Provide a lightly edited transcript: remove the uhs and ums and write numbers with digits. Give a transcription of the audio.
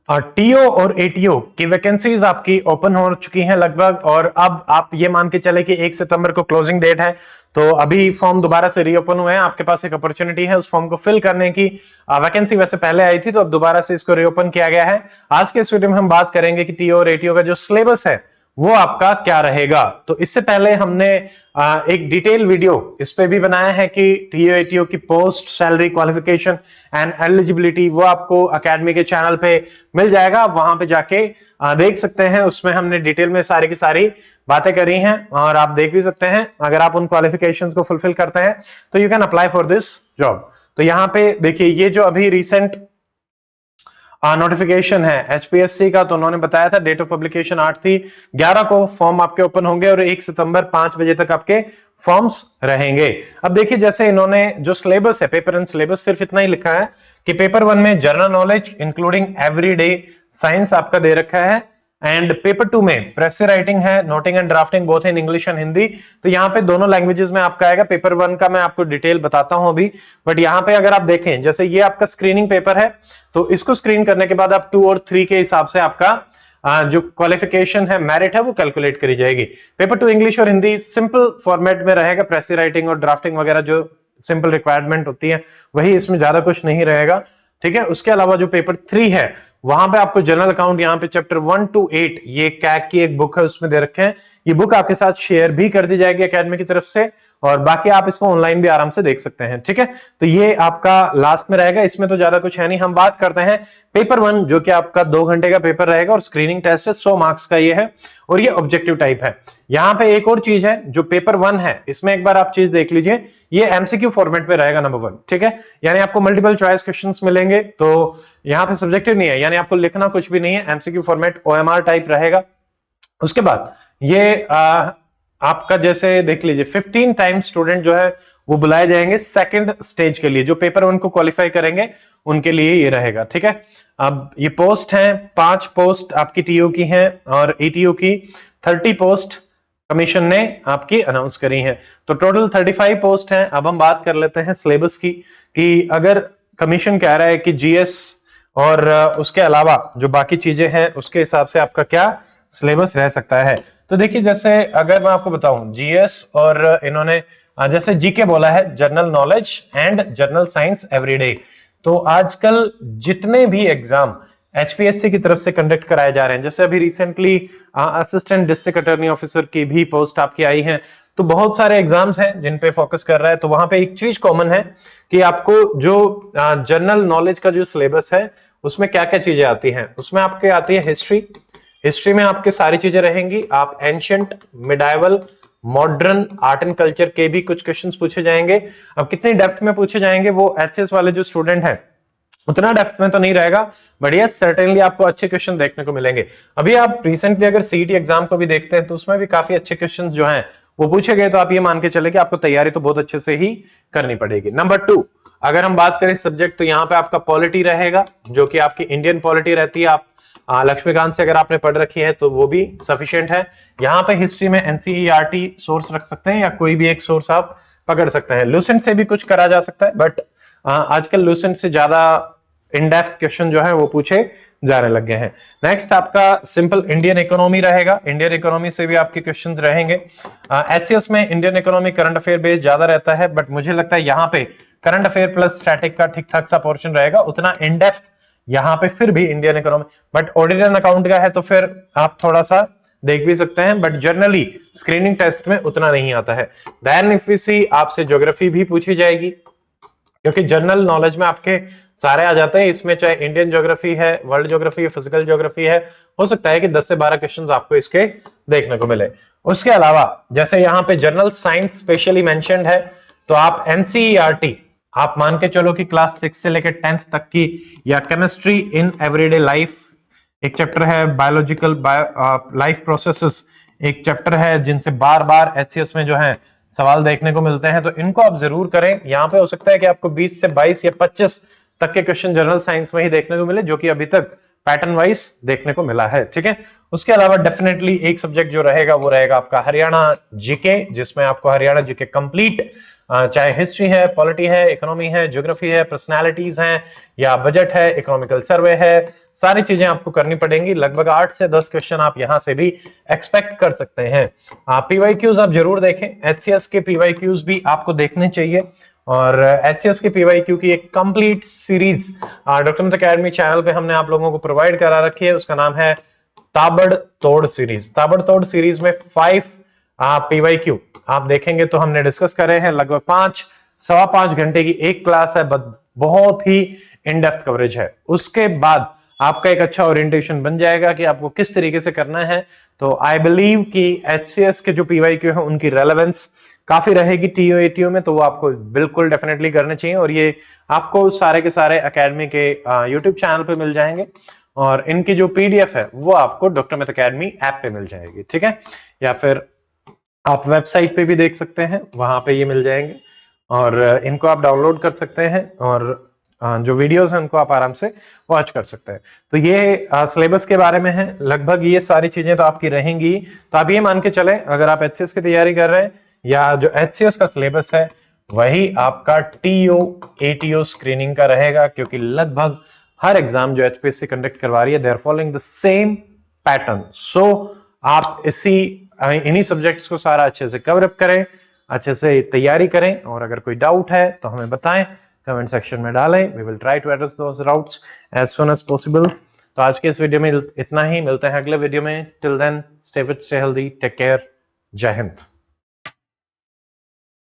TO और ATO की vacancies आपकी ओपन हो चुकी हैं लगभग, और अब आप ये मान के चले कि 1 सितंबर को क्लोजिंग डेट है। तो अभी फॉर्म दोबारा से रीओपन हुए हैं, आपके पास एक अपॉर्चुनिटी है उस फॉर्म को फिल करने की। वैकेंसी वैसे पहले आई थी, तो अब दोबारा से इसको रीओपन किया गया है। आज के इस वीडियो में हम बात करेंगे कि टीओ और एटीओ का जो सिलेबस है वो आपका क्या रहेगा। तो इससे पहले हमने एक डिटेल वीडियो इस पे भी बनाया है कि टीओ एटीओ की post, salary, qualification and eligibility, वो आपको अकेडमी के चैनल पे मिल जाएगा। आप वहां पे जाके देख सकते हैं। उसमें हमने डिटेल में सारी की सारी बातें करी हैं और आप देख भी सकते हैं। अगर आप उन क्वालिफिकेशंस को फुलफिल करते हैं तो you can apply for this job. तो यहाँ पे देखिए, ये जो अभी रिसेंट नोटिफिकेशन है एचपीएससी का, तो उन्होंने बताया था डेट ऑफ पब्लिकेशन 8 थी, 11 को फॉर्म आपके ओपन होंगे और 1 सितंबर 5 बजे तक आपके फॉर्म्स रहेंगे। अब देखिए, जैसे इन्होंने जो सिलेबस है, पेपर एंड सिलेबस, सिर्फ इतना ही लिखा है कि पेपर 1 में general knowledge including everyday science आपका दे रखा है, एंड पेपर 2 में प्रेस राइटिंग है, noting and drafting both in English and Hindi. तो यहाँ पे दोनों लैंग्वेजेस में आपका आएगा। पेपर 1 का मैं आपको डिटेल बताता हूं अभी, बट यहाँ पे अगर आप देखें, जैसे ये आपका स्क्रीनिंग पेपर है, तो इसको स्क्रीन करने के बाद आप 2 और 3 के हिसाब से आपका जो क्वालिफिकेशन है, मेरिट है, वो कैलकुलेट करी जाएगी। पेपर 2 इंग्लिश और हिंदी सिंपल फॉर्मेट में रहेगा। प्रेस राइटिंग और ड्राफ्टिंग वगैरह जो सिंपल रिक्वायरमेंट होती है वही, इसमें ज्यादा कुछ नहीं रहेगा, ठीक है। उसके अलावा जो पेपर 3 है, वहां पे आपको जनरल अकाउंट, यहाँ पे चैप्टर 1 to 8, ये कैग की एक बुक है उसमें दे रखे हैं। ये बुक आपके साथ शेयर भी कर दी जाएगी एकेडमी की तरफ से, और बाकी आप इसको ऑनलाइन भी आराम से देख सकते हैं, ठीक है। तो ये आपका लास्ट में रहेगा, इसमें तो ज्यादा कुछ है नहीं। हम बात करते हैं पेपर 1, जो कि आपका 2 घंटे का पेपर रहेगा और स्क्रीनिंग टेस्ट है, 100 मार्क्स का ये है, और ये ऑब्जेक्टिव टाइप है। यहाँ पे एक और चीज है, जो पेपर 1 है, इसमें एक बार आप चीज देख लीजिए, ये एमसीक्यू फॉर्मेट में रहेगा, नंबर 1, ठीक है। यानी आपको मल्टीपल चॉइस क्वेश्चंस मिलेंगे, तो यहाँ पे सब्जेक्टिव नहीं है, यानी आपको लिखना कुछ भी नहीं है। एमसीक्यू फॉर्मेट ओएमआर टाइप रहेगा। उसके बाद ये आपका जैसे देख लीजिए, 15 टाइम स्टूडेंट जो है वो बुलाए जाएंगे सेकंड स्टेज के लिए। जो पेपर 1 को क्वालिफाई करेंगे उनके लिए ये रहेगा, ठीक है। अब ये पोस्ट हैं, 5 पोस्ट आपकी टीओ की हैं और एटीओ की 30 पोस्ट कमीशन ने आपकी अनाउंस करी हैं। तो टोटल 35 पोस्ट हैं। अब हम बात कर लेते हैं सिलेबस की, कि अगर कमीशन कह रहा है कि जीएस और उसके अलावा जो बाकी चीजें हैं उसके हिसाब से आपका क्या सिलेबस रह सकता है। तो देखिए, जैसे अगर मैं आपको बताऊं, जीएस और इन्होंने जैसे जीके बोला है, general knowledge and general science everyday. तो आजकल जितने भी एग्जाम एचपीएससी की तरफ से कंडक्ट कराए जा रहे हैं, जैसे अभी recently assistant district attorney officer की भी पोस्ट आपकी आई है, तो बहुत सारे एग्जाम्स हैं जिन पे फोकस कर रहा है। तो वहां पे एक चीज कॉमन है कि आपको जो जनरल नॉलेज का जो सिलेबस है उसमें क्या क्या चीजें आती हैं। उसमें आपके आती है हिस्ट्री। हिस्ट्री में आपके सारी चीजें रहेंगी। आप ancient, medieval, modern, art and culture के भी कुछ क्वेश्चंस पूछे जाएंगे। अब कितनी डेप्थ में पूछे जाएंगे, वो एचएस वाले जो स्टूडेंट हैं उतना डेप्थ में तो नहीं रहेगा, बट यस सर्टेनली आपको अच्छे क्वेश्चन देखने को मिलेंगे। अभी आप रिसेंटली अगर सीईटी एग्जाम को भी देखते हैं तो उसमें भी काफी अच्छे क्वेश्चंस जो हैं वो पूछे गए। तो आप ये मान के चले कि आपको तैयारी तो बहुत अच्छे से ही करनी पड़ेगी। नंबर 2, अगर हम बात करें सब्जेक्ट, तो यहाँ पे आपका पॉलिटी रहेगा, जो कि आपकी इंडियन पॉलिटी रहती है। आप लक्ष्मीकांत से अगर आपने पढ़ रखी है तो वो भी सफिशिएंट है। यहाँ पे हिस्ट्री में एनसीईआरटी सोर्स रख सकते हैं या कोई भी एक सोर्स आप पकड़ सकते हैं। लूसेंट से भी कुछ करा जा सकता है, बट आजकल लूसेंट से ज्यादा इन डेप्थ क्वेश्चन जो है वो पूछे जाने लग गए हैं। नेक्स्ट आपका सिंपल इंडियन इकोनॉमी रहेगा। इंडियन इकोनॉमी से भी आपके क्वेश्चंस रहेंगे। एचसीएस में Indian economy current affair based ज्यादा रहता है, बट मुझे लगता है यहाँ पे करंट अफेयर प्लस स्टैटिक का ठीक ठाक सा पोर्शन रहेगा। उतना इन डेप्थ यहाँ पे फिर भी Indian economy, but audit and account का है तो फिर आप थोड़ा सा देख भी सकते हैं, बट जनरली स्क्रीनिंग टेस्ट में उतना नहीं आता है। देन इफ वी सी, आपसे ज्योग्राफी भी पूछी जाएगी, क्योंकि जनरल नॉलेज में आपके सारे आ जाते हैं। इसमें चाहे इंडियन ज्योग्राफी है, वर्ल्ड ज्योग्राफी है, फिजिकल ज्योग्राफी है, हो सकता है कि 10 से 12 क्वेश्चंस आपको इसके देखने को मिले। उसके अलावा जैसे यहाँ पे जनरल साइंस स्पेशली मेंशन्ड है, तो आप एनसीईआरटी आप मान के चलो कि क्लास 6 से लेकर 10th तक की, या केमिस्ट्री इन एवरीडे लाइफ एक चैप्टर है, बायोलॉजिकल लाइफ प्रोसेसेस एक चैप्टर है, जिनसे बार बार एचसीएस में जो है सवाल देखने को मिलते हैं, तो इनको आप जरूर करें। यहाँ पे हो सकता है कि आपको 20 से 22 या 25 तक के क्वेश्चन जनरल साइंस में ही देखने को मिले, जो कि अभी तक पैटर्न वाइज देखने को मिला है, ठीक है। उसके अलावा डेफिनेटली एक सब्जेक्ट जो रहेगा वो रहेगा आपका हरियाणा जीके, जिसमें आपको हरियाणा जीके कंप्लीट चाहे हिस्ट्री है, पॉलिटी है, इकोनॉमी है, ज्योग्राफी है, पर्सनालिटीज हैं, या बजट है, इकोनॉमिकल सर्वे है, सारी चीजें आपको करनी पड़ेंगी। लगभग 8 से 10 क्वेश्चन आप यहां से भी एक्सपेक्ट कर सकते हैं। पीवाईक्यूज आप जरूर देखें, एचसीएस के पीवाईक्यूज भी आपको देखने चाहिए। और एचसीएस के पीवाईक्यू की एक complete series doctor Amit academy channel पे हमने आप लोगों को प्रोवाइड करा रखी है, उसका नाम है ताबड़तोड़ सीरीज। ताबड़तोड़ सीरीज में 5 पीवाईक्यू आप देखेंगे तो हमने डिस्कस करे हैं। लगभग 5-5.25 घंटे की एक क्लास है, बहुत ही इन डेप्थ कवरेज है। उसके बाद आपका एक अच्छा ओरिएंटेशन बन जाएगा कि आपको किस तरीके से करना है। तो आई बिलीव कि एचसीएस के जो पीवाईक्यू है उनकी रेलेवेंस काफी रहेगी टीओ एटीओ में, तो वो आपको बिल्कुल डेफिनेटली करने चाहिए। और ये आपको सारे के सारे एकेडमी के यूट्यूब चैनल पे मिल जाएंगे, और इनकी जो पीडीएफ है वो आपको डॉक्टर अमित अकेडमी ऐप पे मिल जाएगी, ठीक है। या फिर आप वेबसाइट पे भी देख सकते हैं, वहां पे ये मिल जाएंगे, और इनको आप डाउनलोड कर सकते हैं, और जो वीडियोस हैं उनको आप आराम से वॉच कर सकते हैं। तो ये सिलेबस के बारे में है, लगभग ये सारी चीजें तो आपकी रहेंगी। तो आप ये मान के चले, अगर आप एचसीएस की तैयारी कर रहे हैं, या जो एचसीएस का सिलेबस है वही आपका टीओ एटीओ स्क्रीनिंग का रहेगा, क्योंकि लगभग हर एग्जाम जो एचपीएससी कंडक्ट करवा रही है they are following the same pattern. So आप इन्हीं सब्जेक्ट्स को सारा अच्छे से कवर अप करें, अच्छे से तैयारी करें, और अगर कोई डाउट है तो हमें बताएं, कमेंट सेक्शन में डालें। We will try to address those doubts as soon as possible. तो आज के इस वीडियो में इतना ही, मिलते हैं अगले वीडियो में। Till then stay fit, stay healthy, take care, जय हिंद।